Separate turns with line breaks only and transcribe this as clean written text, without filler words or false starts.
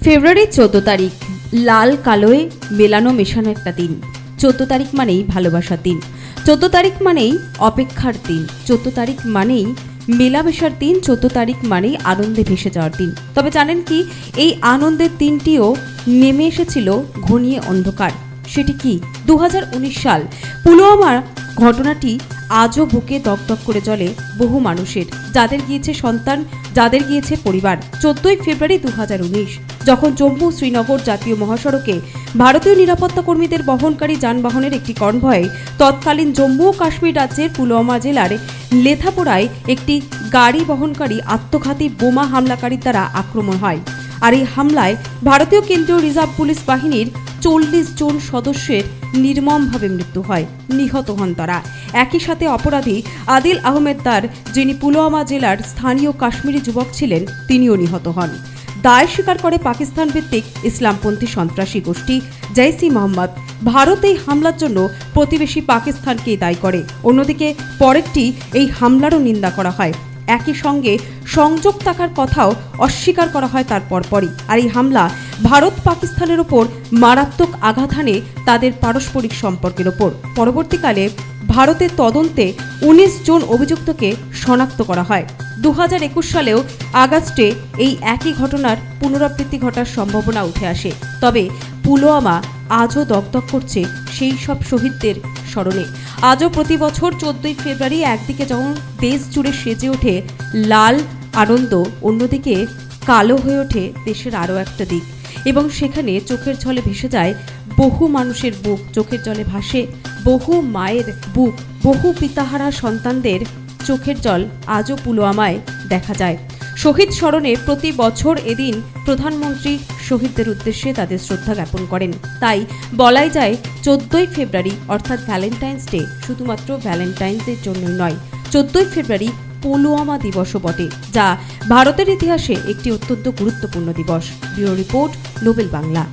ফেব্রুয়ারি 14 তারিখ, লাল কালোয় মেলানো মেশানো একটা দিন। 14 তারিখ মানেই ভালোবাসার দিন, 14 তারিখ মানেই অপেক্ষার দিন, 14 তারিখ মানেই মেলামেশার দিন, 14 তারিখ মানেই আনন্দে ভেসে যাওয়ার দিন। তবে জানেন কি, এই আনন্দের দিনটিও নেমে এসেছিল ঘনিয়ে অন্ধকার। সেটি কি? 2019 সাল পুলওয়ামার ঘটনাটি আজও বুকে দগদগ করে জ্বলে বহু মানুষের, যাদের গিয়েছে সন্তান, যাদের গিয়েছে পরিবার। 14 ফেব্রুয়ারি 2019, যখন জম্মু শ্রীনগর জাতীয় মহাসড়কে ভারতীয় নিরাপত্তা কর্মীদের বহনকারী যানবাহনের একটি কনভয়ে তৎকালীন জম্মু ও কাশ্মীর রাজ্যের পুলওয়ামা জেলার লেথাপোরায় একটি গাড়ি বহনকারী আত্মঘাতী বোমা হামলাকারীর দ্বারা আক্রমণ হয়। আর এই হামলায় ভারতীয় কেন্দ্রীয় রিজার্ভ পুলিশ বাহিনীর 40 জন সদস্যের নির্মমভাবে মৃত্যু হয়, নিহত হন তারা। একই সাথে অপরাধী আদিল আহমেদ দার, যিনি পুলওয়ামা জেলার স্থানীয় কাশ্মীরি যুবক ছিলেন, তিনিও নিহত হন। দায় স্বীকার করে পাকিস্তান ভিত্তিক ইসলামপন্থী সন্ত্রাসী গোষ্ঠী জৈশ-ই মোহাম্মদ। ভারত এই হামলার জন্য প্রতিবেশী পাকিস্তানকেই দায়ী করে। অন্যদিকে পরেরটি এই হামলারও নিন্দা করা হয়। একই সঙ্গে সংযোগ থাকার কথাও অস্বীকার করা হয় তার পরপরই। আর এই হামলা ভারত পাকিস্তানের ওপর মারাত্মক আঘাত হানে তাদের পারস্পরিক সম্পর্কের ওপর। পরবর্তীকালে ভারতের তদন্তে 19 জন অভিযুক্তকে শনাক্ত করা হয়। 2021 সালেও আগস্টে এই একই ঘটনার পুনরাবৃত্তি ঘটার সম্ভাবনা উঠে আসে। তবে পুলওয়ামা আজও দগদগ করছে সেই সব শহীদদের স্মরণে। আজও প্রতি বছর 14 ফেব্রুয়ারি একদিকে যখন দেশ জুড়ে সেজে ওঠে লাল আনন্দ, অন্যদিকে কালো হয়ে ওঠে দেশের আরও একটা দিক, এবং সেখানে চোখের জলে ভেসে যায় বহু মানুষের বুক, চোখের জলে ভাসে বহু মায়ের বুক, বহু পিতাহারা সন্তানদের চোখের জল আজও পুলওয়ামায় দেখা যায়। শহীদ স্মরণে প্রতি বছর এদিন প্রধানমন্ত্রী শহীদদের উদ্দেশ্যে তাদের শ্রদ্ধা জ্ঞাপন করেন। তাই বলাই যায় 14 ফেব্রুয়ারি অর্থাৎ ভ্যালেন্টাইন্স ডে শুধুমাত্র ভ্যালেন্টাইন্সের জন্যই নয়, 14 ফেব্রুয়ারি পুলওয়ামা দিবসও বটে, যা ভারতের ইতিহাসে একটি অত্যন্ত গুরুত্বপূর্ণ দিবস। Bureau report, Nobel Bangla.